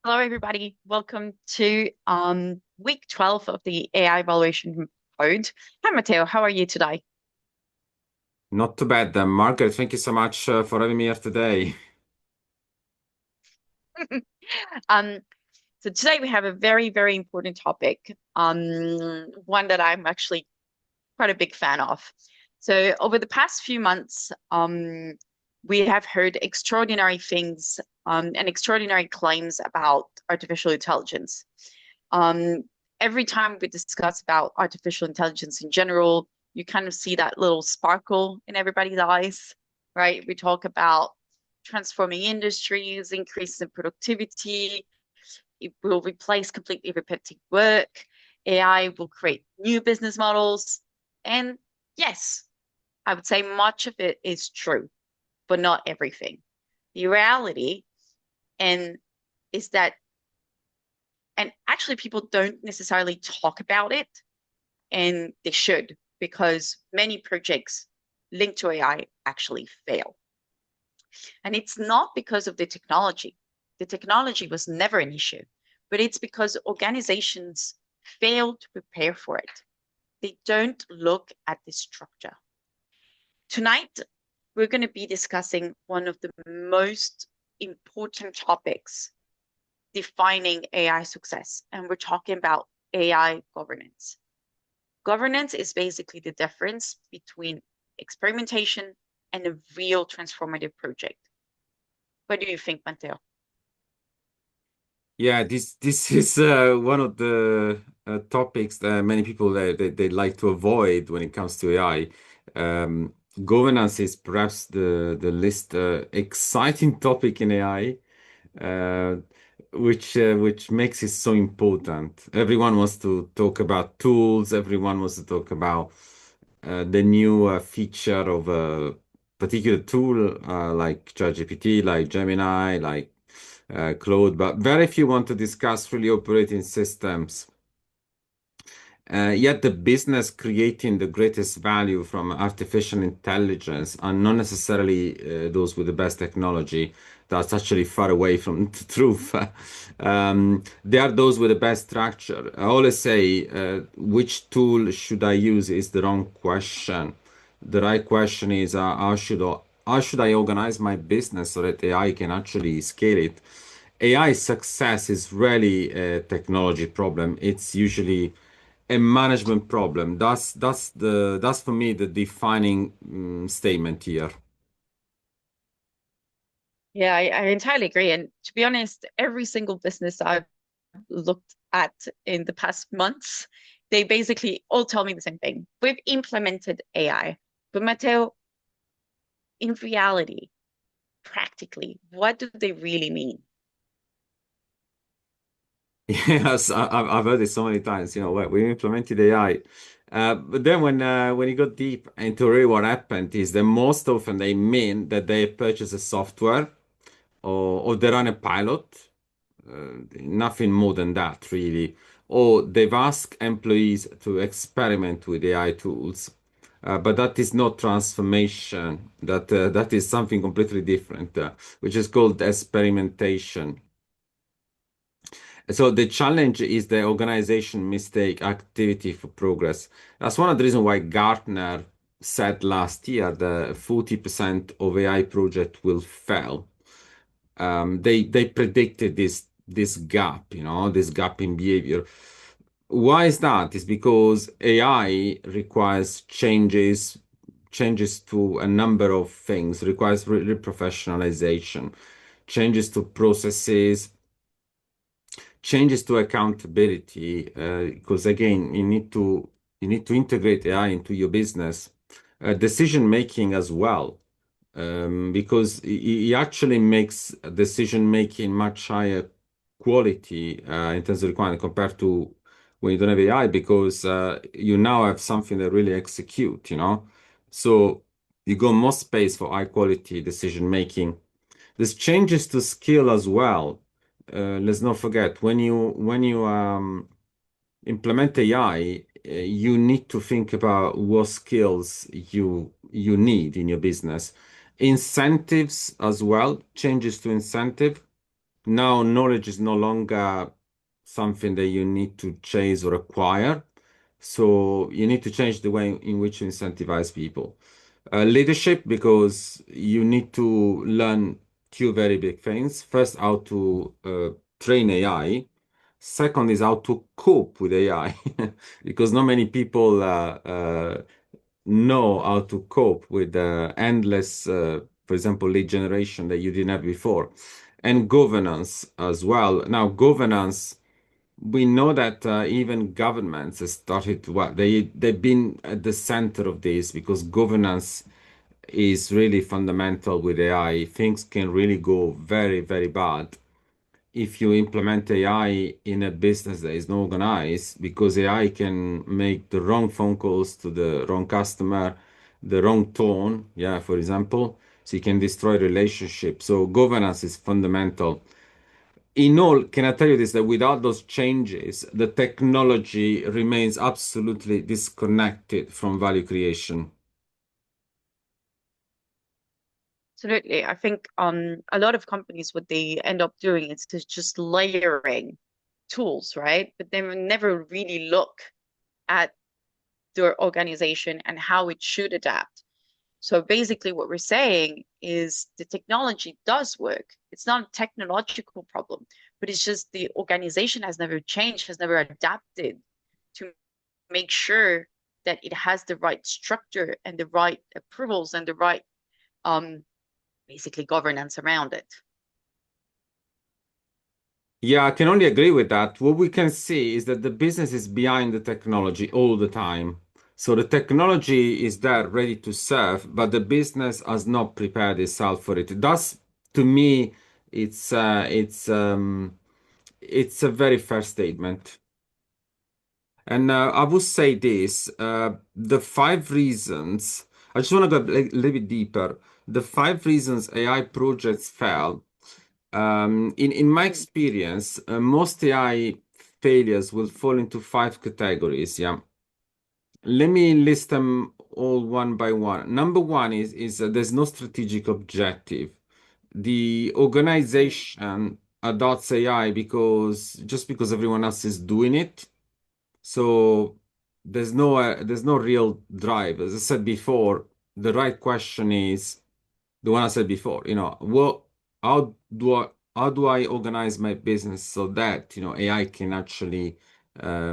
Hello, everybody. Welcome to week 12 of the AI Evaluation Code. Hi, Matteo. How are you today? Not too bad, Margaret. Thank you so much for having me here today. Um, so today we have a very, very important topic, one that I'm actually quite a big fan of. So over the past few months, we have heard extraordinary things and extraordinary claims about artificial intelligence. Um, every time we discuss about artificial intelligence in general, you kind of see that little sparkle in everybody's eyes, right? We talk about transforming industries, increases in productivity. It will replace completely repetitive work. AI will create new business models. And yes, I would say much of it is true, but not everything. The reality and is that, and actually people don't necessarily talk about it, and they should, because many projects linked to AI actually fail. And it's not because of the technology. The technology was never an issue, but it's because organizations fail to prepare for it. They don't look at the structure. Tonight, we're going to be discussing one of the most important topics defining AI success, and we're talking about AI governance. Governance is basically the difference between experimentation and a real transformative project. What do you think, Matteo? Yeah, this is one of the topics that many people they like to avoid when it comes to AI. Governance is perhaps the least exciting topic in AI, uh, which makes it so important. Everyone wants to talk about tools. Everyone wants to talk about the new feature of a particular tool like ChatGPT, like Gemini, like Claude, but very few want to discuss really operating systems. Yet the business creating the greatest value from artificial intelligence are not necessarily those with the best technology. That's actually far away from the truth. They are those with the best structure. I always say, which tool should I use is the wrong question. The right question is, how should I organize my business so that AI can actually scale it? AI success is really a technology problem. It's usually a management problem. That's for me the defining statement here. Yeah, I entirely agree. And to be honest, every single business I've looked at in the past months, they basically all tell me the same thing. We've implemented AI. But Matteo, in reality, practically, what do they really mean? Yes, I've heard it so many times. We implemented AI, but then when you go deep into really what happened is that most often they mean that they purchase a software or they run a pilot. Nothing more than that, really. Or they've asked employees to experiment with AI tools, but that is not transformation. That is something completely different, which is called experimentation. So the challenge is the organization mistake activity for progress. That's one of the reasons why Gartner said last year that 40% of AI project will fail. They predicted this gap, this gap in behavior. Why is that? It's because AI requires changes to a number of things, requires reprofessionalization, changes to processes, changes to accountability, because again, you need to integrate AI into your business, decision making as well, because it actually makes decision making much higher quality in terms of requirement compared to when you don't have AI, because you now have something that really execute. So you got more space for high quality decision making. There's changes to skill as well. Let's not forget when you implement AI, you need to think about what skills you need in your business. Incentives as well, changes to incentive. Now, knowledge is no longer something that you need to chase or acquire. So you need to change the way in which you incentivize people. Leadership, because you need to learn two very big things. First, how to train AI. Second is how to cope with AI, because not many people know how to cope with the endless, for example, lead generation that you didn't have before, and governance as well. Now, governance, we know that even governments have started to what they've been at the center of this because governance is really fundamental with AI. Things can really go very, very bad if you implement AI in a business that is not organized, because AI can make the wrong phone calls to the wrong customer, the wrong tone, yeah, for example, so you can destroy relationships. So governance is fundamental. In all, can I tell you this, that without those changes, the technology remains absolutely disconnected from value creation. Absolutely. I think a lot of companies, what they end up doing is just layering tools, right? But they will never really look at their organization and how it should adapt. So basically, what we're saying is the technology does work. It's not a technological problem, but it's just the organization has never changed, has never adapted to make sure that it has the right structure and the right approvals and the right um, basically governance around it. Yeah, I can only agree with that. What we can see is that the business is behind the technology all the time. So the technology is there ready to serve, but the business has not prepared itself for it. Thus, to me, it's uh, it's um, it's a very fair statement. And I would say this, the five reasons, I just want to go a little bit deeper. The five reasons AI projects fail. In my Mm, experience, most AI failures will fall into five categories. Yeah. Let me list them all one by one. Number one is there's no strategic objective. The mm, organization adopts AI because everyone else is doing it. So there's no real drive. As I said before, the right question is the one I said before, how do I organize my business so that, AI can actually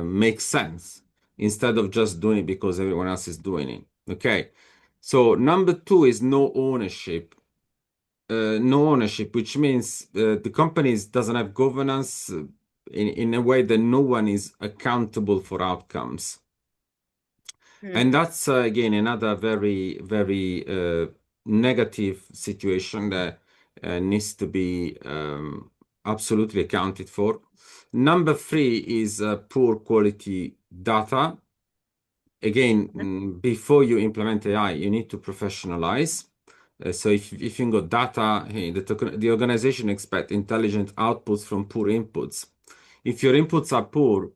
make sense instead of just doing it because everyone else is doing it. Okay. So number two is no ownership. No ownership, which means the companies doesn't have governance in a way that no one is accountable for outcomes. mm. And that's again another very, very negative situation that needs to be absolutely accounted for. Number three is poor quality data. Again, Mhm. before you implement AI, you need to professionalize. So if you got data, hey, the organization expect intelligent outputs from poor inputs. If your inputs are poor,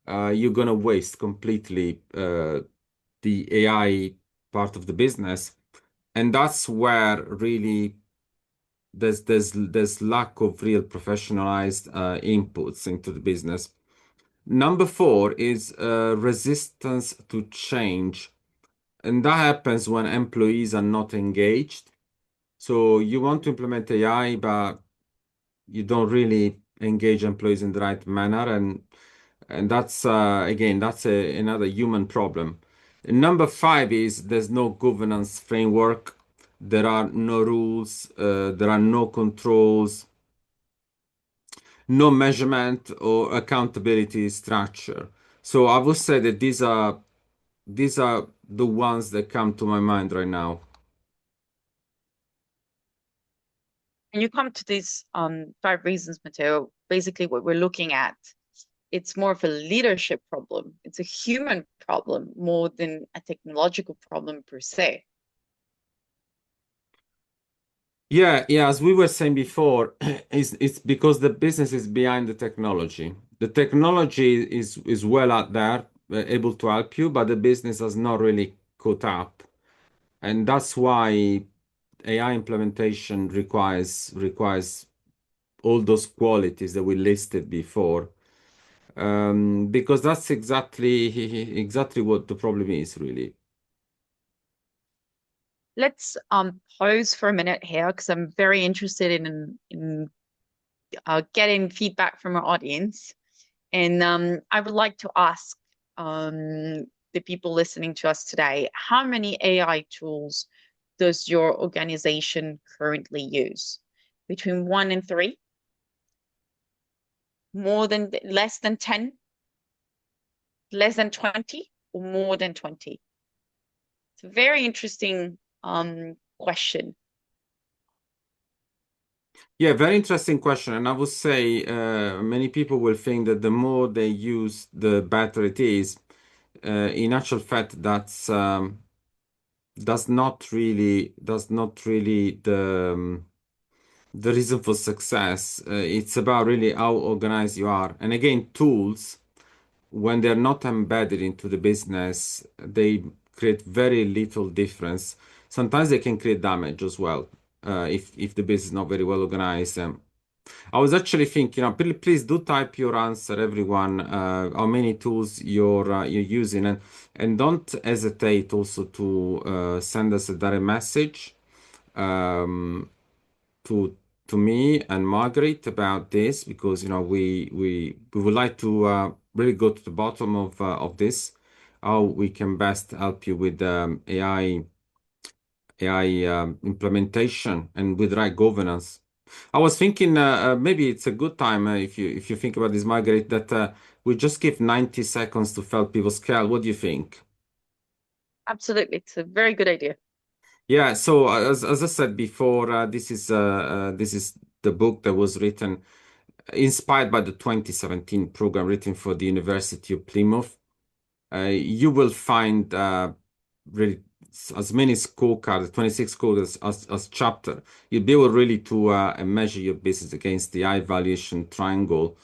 you're gonna waste completely the AI part of the business, and that's where really there's lack of real professionalized inputs into the business. Number four is resistance to change, and that happens when employees are not engaged. So you want to implement AI, but you don't really engage employees in the right manner, and that's again another human problem. And number five is there's no governance framework, there are no rules, there are no controls, no measurement or accountability structure. So I would say that these are the ones that come to my mind right now. When you come to these five reasons, Matteo, basically what we're looking at, it's more of a leadership problem. It's a human problem more than a technological problem per se. Yeah, yeah, as we were saying before, it's because the business is behind the technology. The technology is well out there, able to help you, but the business has not really caught up. And that's why AI implementation requires all those qualities that we listed before, because that's exactly what the problem is, really. Let's pause for a minute here because I'm very interested in getting feedback from our audience. And I would like to ask the people listening to us today, how many AI tools does your organization currently use? Between 1 and 3? Less than 10? Less than 20? Or more than 20? It's a very interesting question. Yeah, very interesting question. And I would say many people will think that the more they use, the better it is. In actual fact, that's not really the reason for success. It's about really how organized you are. And again, tools, when they're not embedded into the business, they create very little difference. Sometimes they can create damage as well, if the business is not very well organized. I was actually thinking, please do type your answer, everyone, how many tools you're using, and don't hesitate also to send us a direct message um, to me and Margaret about this, because we would like to really go to the bottom of this, how we can best help you with AI implementation and with right governance. I was thinking maybe it's a good time, if you think about this, Margaret, that we just give 90 seconds to fill people's scale. What do you think? Absolutely. It's a very good idea. Yeah, so as I said before, this is the book that was written, inspired by the 2017 program written for the University of Plymouth. You will find really as many scorecards, 26 scorecards as chapter. You'll be able really to measure your business against the high valuation triangle.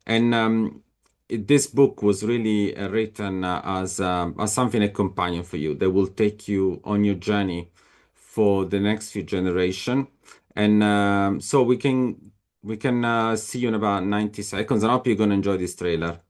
And this book was really written as something, a companion for you that will take you on your journey for the next few generation. And so we can see you in about 90 seconds. And I hope you're going to enjoy this trailer.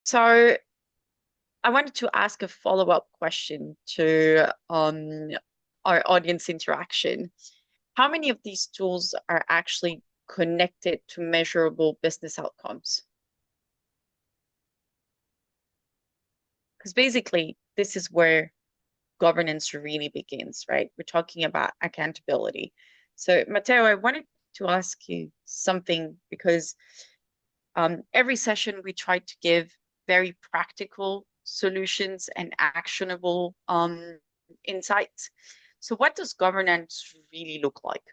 So I wanted to ask a follow-up question to our audience interaction. How many of these tools are actually connected to measurable business outcomes? Because basically, this is where governance really begins, right? We're talking about accountability. So, Matteo, I wanted to ask you something because every session we try to give very practical solutions and actionable insights. So, what does governance really look like?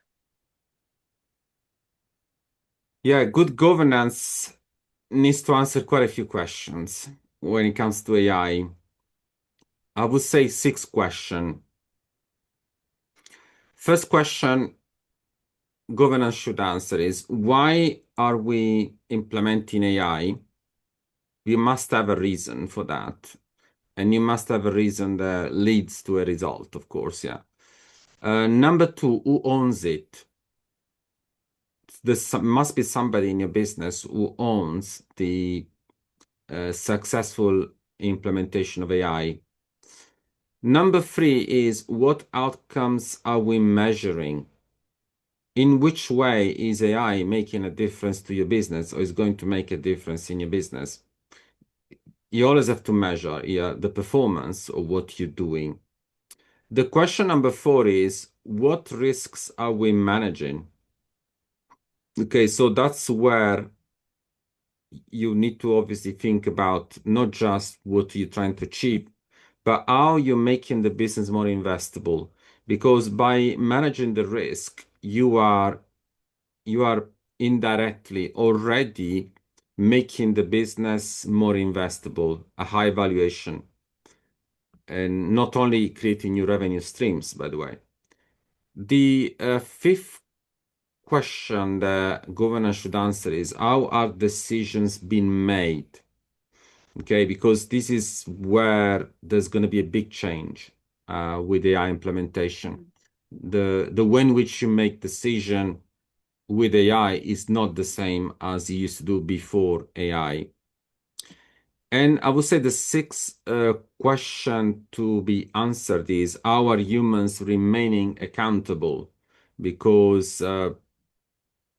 Yeah, good governance needs to answer quite a few questions when it comes to AI. I would say six questions. First question governance should answer is why are we implementing AI? You must have a reason for that. And you must have a reason that leads to a result, of course, yeah. Number two, who owns it? There must be somebody in your business who owns the successful implementation of AI. Number three is what outcomes are we measuring? In which way is AI making a difference to your business or is going to make a difference in your business? You always have to measure the performance of what you're doing. The question number four is what risks are we managing? Okay, so that's where you need to obviously think about not just what you're trying to achieve, but how you're making the business more investable. Because by managing the risk, you are indirectly already making the business more investable, a high valuation, and not only creating new revenue streams, by the way. The fifth question the governor should answer is how are decisions being made? Okay, because this is where there's going to be a big change with AI implementation. The way in which you make decision with AI is not the same as you used to do before AI. And I would say the sixth question to be answered is how are humans remaining accountable? Because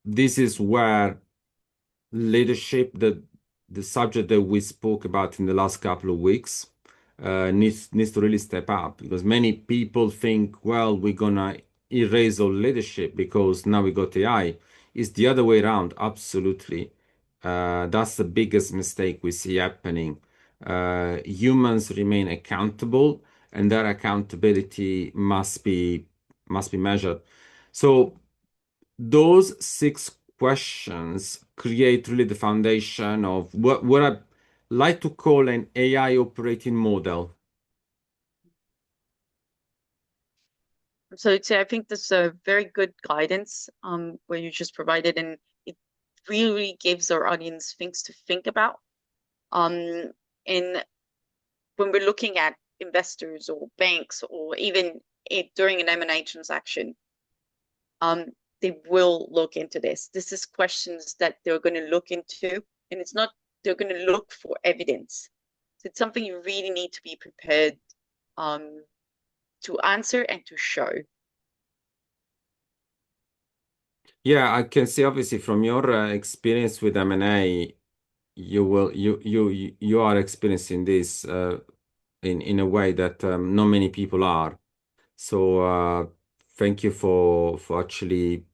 this is where leadership, the subject that we spoke about in the last couple of weeks, needs to really step up because many people think, well, we're gonna erase all leadership because now we got AI. It's the other way around, absolutely. That's the biggest mistake we see happening. Humans remain accountable, and their accountability must be measured. So those six questions create really the foundation of what I like to call an AI operating model. So I think this is a very good guidance where you just provided, and it really gives our audience things to think about. And when we're looking at investors or banks or even during an M&A transaction, they will look into this. This is questions that they're going to look into, and it's not they're going to look for evidence. So it's something you really need to be prepared to answer and to show. Yeah, I can see obviously from your experience with M&A, you are experiencing this in a way that not many people are. So thank you for actually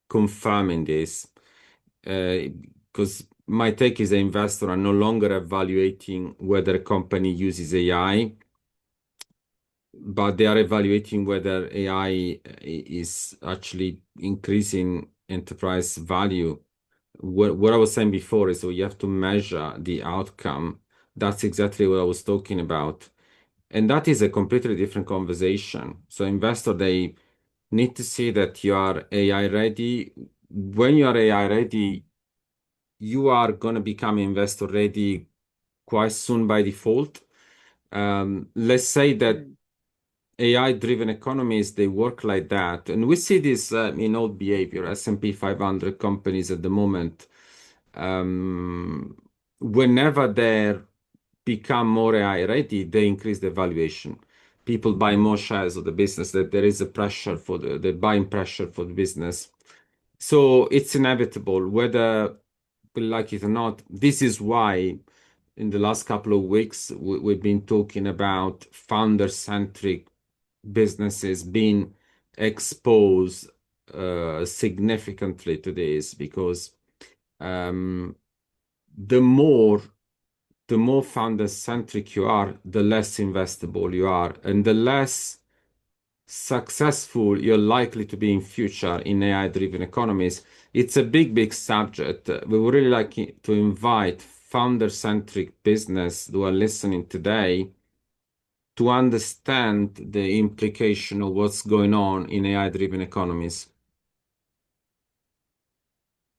confirming this. Because my take is the investor are no longer evaluating whether a company uses AI, but they are evaluating whether AI is actually increasing enterprise value. What I was saying before is so you have to measure the outcome. That's exactly what I was talking about. And that is a completely different conversation. So investor, they need to see that you are AI ready. When you are AI ready, you are going to become investor ready quite soon by default. Let's say that AI-driven economies, they work like that. And we see this in all behavior, S&P 500 companies at the moment. Whenever they become more AI ready, they increase the valuation. People buy more shares of the business, that there is a pressure for the buying pressure for the business. So it's inevitable, whether we like it or not. This is why in the last couple of weeks, we've been talking about founder-centric businesses being exposed significantly to this because um, the more founder-centric you are, the less investable you are, and the less successful you're likely to be in future in AI-driven economies. It's a big, big subject. We would really like to invite founder-centric business who are listening today to understand the implication of what's going on in AI-driven economies.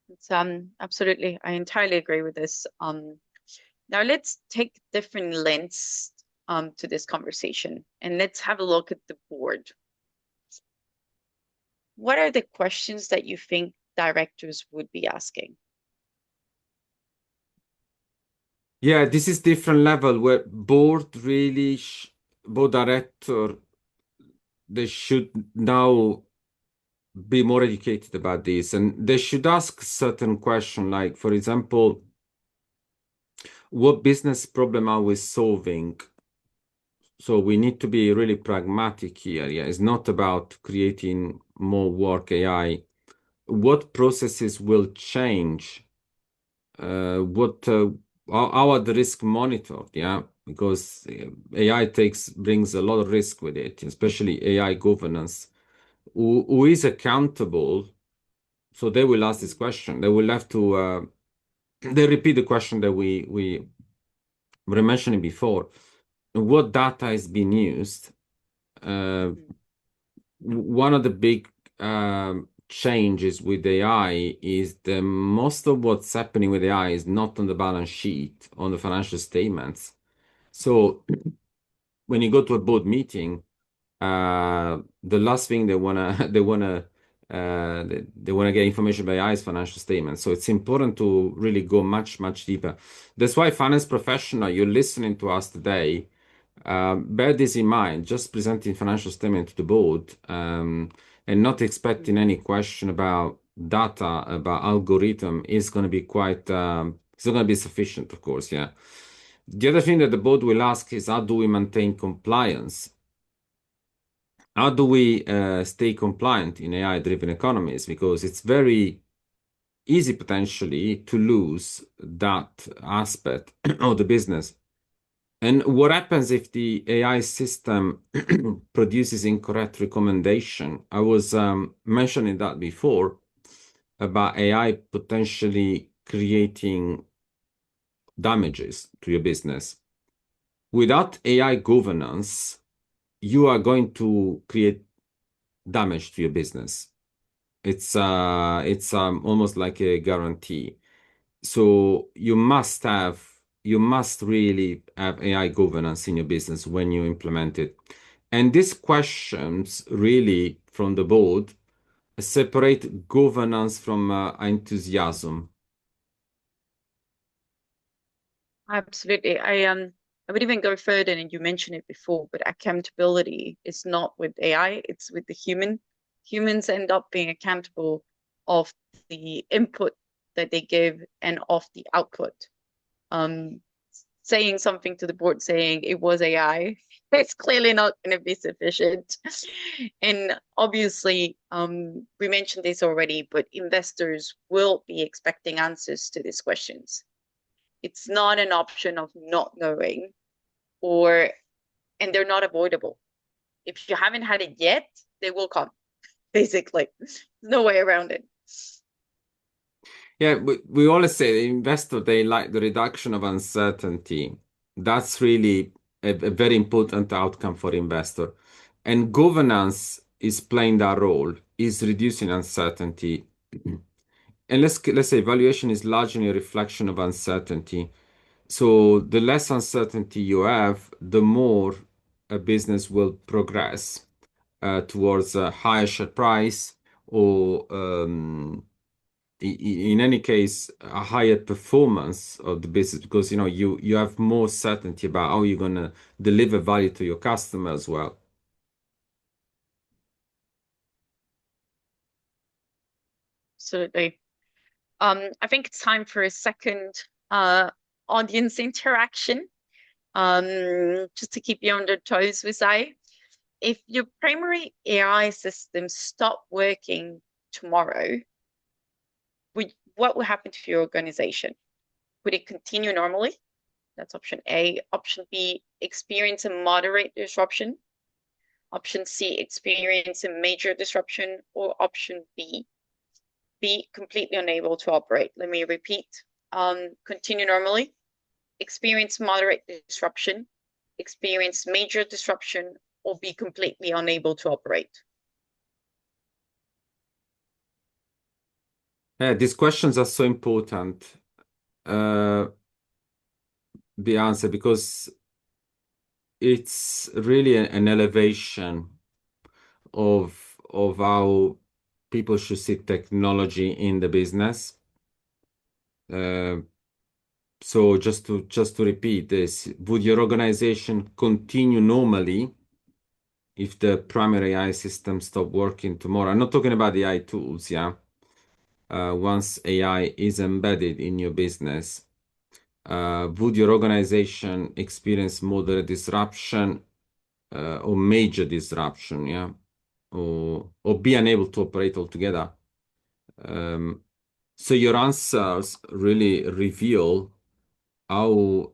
It's absolutely, I entirely agree with this. Now let's take different lens to this conversation, and let's have a look at the board. What are the questions that you think directors would be asking? Yeah, this is different level where board director, they should now be more educated about this, and they should ask certain question, like, for example, what business problem are we solving? So we need to be really pragmatic here. Yeah, it's not about creating more work AI. What processes will change? How are the risk monitored? Yeah, because AI brings a lot of risk with it, especially AI governance. Who is accountable? So they will ask this question. They will have to they repeat the question that we were mentioning before. What data is being used? One of the big changes with AI is that most of what's happening with AI is not on the balance sheet, on the financial statements. So when you go to a board meeting, the last thing they wanna get information about AI is financial statements. So it's important to really go much deeper. That's why finance professional, you're listening to us today. Bear this in mind, just presenting financial statement to the board and not expecting any question about data, about algorithm is going to be quite, it's not going to be sufficient, of course, yeah. The other thing that the board will ask is how do we maintain compliance? How do we stay compliant in AI-driven economies? Because it's very easy potentially to lose that aspect of the business. And what happens if the AI system produces incorrect recommendation? I was mentioning that before about AI potentially creating damages to your business. Without AI governance, you are going to create damage to your business. It's almost like a guarantee. So you must really have AI governance in your business when you implement it. And these questions really from the board separate governance from enthusiasm. Absolutely. I would even go further, and you mentioned it before, but accountability is not with AI, it's with the human. Humans end up being accountable of the input that they give and of the output. Saying something to the board saying it was AI, it's clearly not going to be sufficient. And obviously, we mentioned this already, but investors will be expecting answers to these questions. It's not an option of not knowing, and they're not avoidable. If you haven't had it yet, they will come, basically. There's no way around it. Yeah, we always say the investor, they like the reduction of uncertainty. That's really a very important outcome for investor. And governance is playing that role, is reducing uncertainty. And let's say valuation is largely a reflection of uncertainty. So the less uncertainty you have, the more a business will progress towards a higher share price or in any case a higher performance of the business because you have more certainty about how you're going to deliver value to your customer as well. Absolutely. I think it's time for a second audience interaction. Just to keep you on their toes, we say, if your primary AI system stopped working tomorrow, what would happen to your organization? Would it continue normally? That's option A. Option B, experience a moderate disruption. Option C, experience a major disruption. Or option B, be completely unable to operate. Let me repeat. Continue normally, experience moderate disruption, experience major disruption or be completely unable to operate? These questions are so important, the answer, because it's really an elevation of how people should see technology in the business. So just to repeat this, would your organization continue normally if the primary AI system stop working tomorrow? I'm not talking about the AI tools, yeah. Once AI is embedded in your business, would your organization experience moderate disruption or major disruption, yeah, or be unable to operate altogether? So your answers really reveal how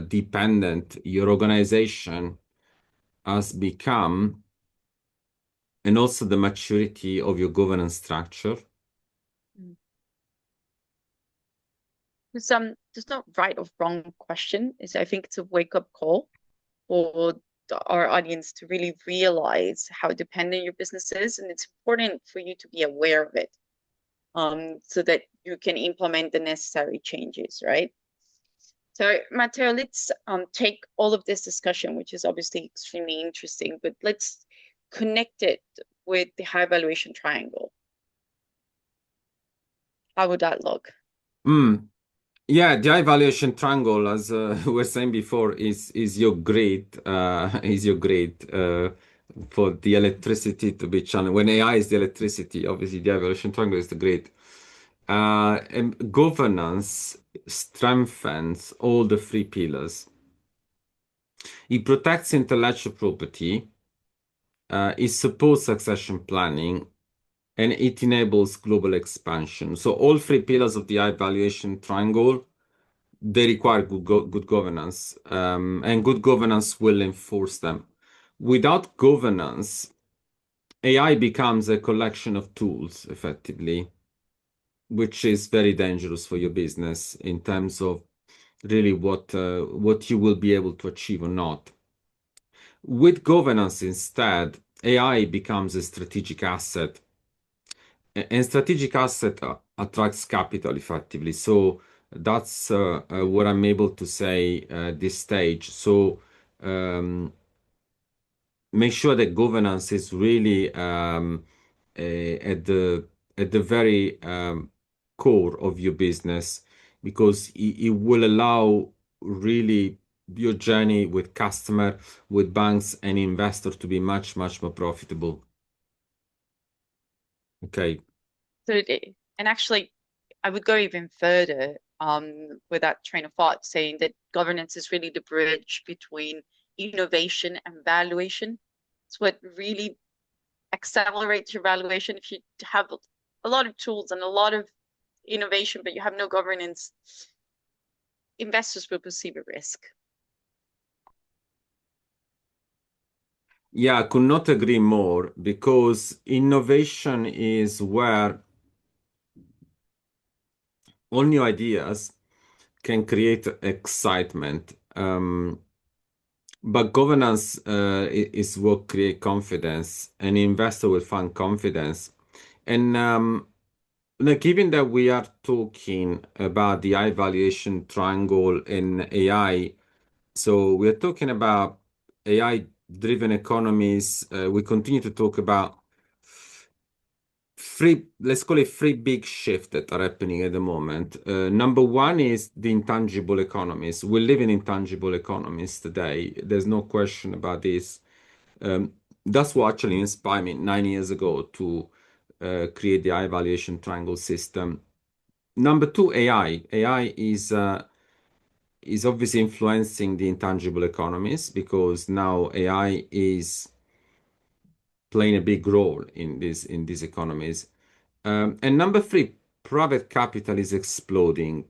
dependent your organization has become, and also the maturity of your governance structure. There's no right or wrong question. I think it's a wake-up call for our audience to really realize how dependent your business is, and it's important for you to be aware of it, so that you can implement the necessary changes, right? So, Matteo, let's take all of this discussion, which is obviously extremely interesting, but let's connect it with the high valuation triangle. How would that look? Yeah, the high valuation triangle, as we were saying before, is your grid, for the electricity to be channeled. When AI is the electricity, obviously the high valuation triangle is the grid. And governance strengthens all the three pillars. It protects intellectual property, it supports succession planning, and it enables global expansion. So all three pillars of the high valuation triangle, they require good governance, and good governance will enforce them. Without governance, AI becomes a collection of tools, effectively, which is very dangerous for your business in terms of really what you will be able to achieve or not. With governance instead, AI becomes a strategic asset, and strategic asset attracts capital effectively. So that's what I'm able to say at this stage. So make sure that governance is really at the very core of your business, because it will allow really your journey with customer, with banks and investors to be much more profitable. Okay. So, and actually, I would go even further with that train of thought, saying that governance is really the bridge between innovation and valuation. It's what really accelerates your valuation. If you have a lot of tools and a lot of innovation, but you have no governance, investors will perceive a risk. Yeah, I could not agree more, because innovation is where all new ideas can create excitement. But governance is what create confidence. An investor will find confidence. And given that we are talking about the high valuation triangle in AI, so we're talking about AI-driven economies. We continue to talk about let's call it three big shifts that are happening at the moment. Number one is the intangible economies. We live in intangible economies today. There's no question about this. That's what actually inspired me 9 years ago to create the high valuation triangle system. Number two, AI. AI is obviously influencing the intangible economies, because now AI is playing a big role in these economies. And number three, private capital is exploding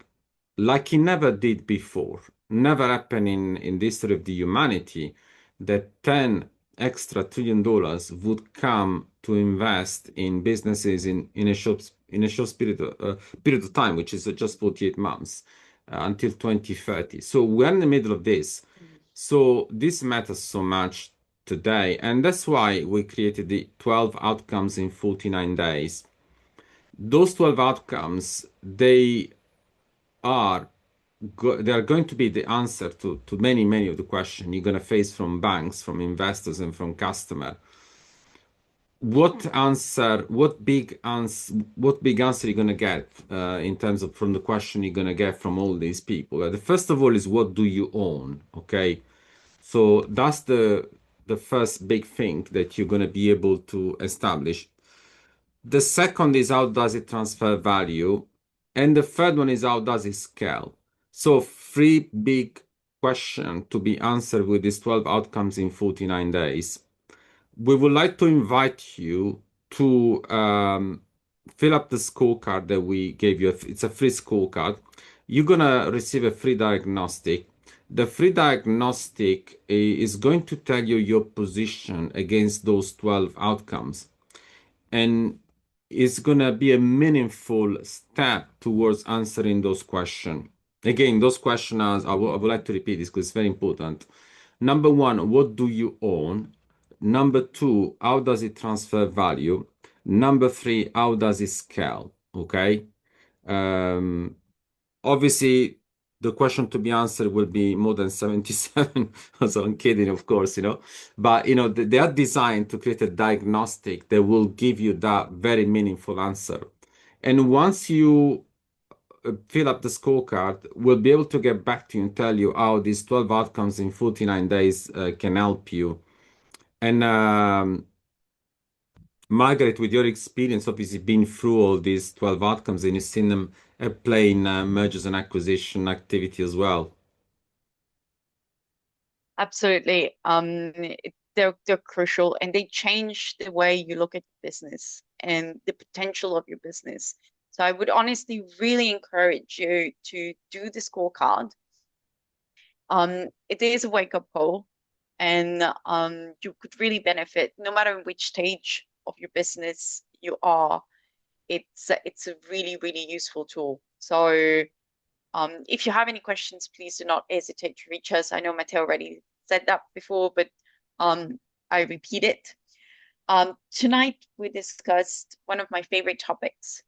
like it never did before. Never happened in the history of the humanity that 10 extra trillion dollars would come to invest in businesses in a short period of time, which is just 48 months, until 2030. So we're in the middle of this. So this matters so much today, and that's why we created the 12 outcomes in 49 days. Those 12 outcomes, are they are going to be the answer to many of the questions you're going to face from banks, from investors, and from customer. What big answer you're going to get in terms of from the question you're going to get from all these people? The first of all is what do you own? Okay, so that's the first big thing that you're going to be able to establish. The second is how does it transfer value? And the third one is how does it scale? So three big questions to be answered with these 12 outcomes in 49 days. We would like to invite you to fill up the scorecard that we gave you. It's a free scorecard. You're gonna receive a free diagnostic. The free diagnostic is going to tell you your position against those 12 outcomes. And it's going to be a meaningful step towards answering those questions. Again, those questions, I would like to repeat this because it's very important. Number one, what do you own? Number two, how does it transfer value? Number three, how does it scale? Okay. Um, Obviously, the question to be answered will be more than 77. So I'm kidding, of course, but they are designed to create a diagnostic that will give you that very meaningful answer. And once you fill up the scorecard, we'll be able to get back to you and tell you how these 12 outcomes in 49 days can help you. And Margaret, with your experience, obviously been through all these 12 outcomes and you've seen them play in mergers and acquisition activity as well. Absolutely. They're crucial, and they change the way you look at business and the potential of your business. So I would honestly really encourage you to do the scorecard. It is a wake-up call, and you could really benefit no matter which stage of your business you are. It's a really useful tool. So if you have any questions, please do not hesitate to reach us. I know Matteo already said that before, but I repeat it. Tonight we discussed one of my favorite topics,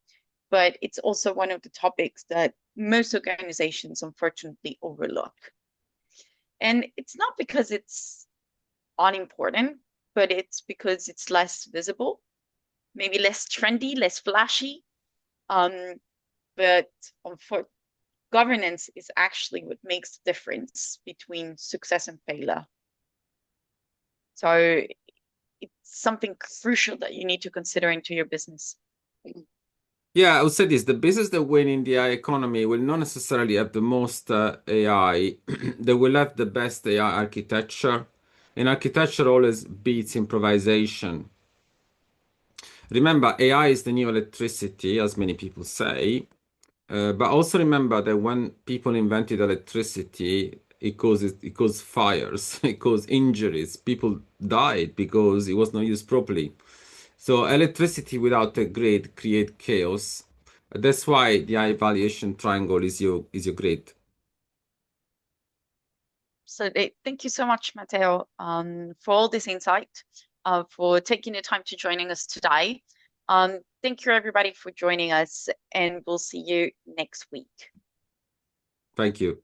but it's also one of the topics that most organizations unfortunately overlook. And it's not because it's unimportant, but it's because it's less visible, maybe less trendy, less flashy. But governance is actually what makes the difference between success and failure. So it's something crucial that you need to consider into your business. Yeah, I would say this, the business that win in the AI economy will not necessarily have the most AI. They will have the best AI architecture. And architecture always beats improvisation. Remember, AI is the new electricity, as many people say. But also remember that when people invented electricity, it caused fires, it caused injuries. People died because it was not used properly. So electricity without a grid create chaos. That's why the AI valuation triangle is your grid. So thank you so much, Matteo, for all this insight, for taking the time to joining us today. Thank you, everybody, for joining us, and we'll see you next week. Thank you.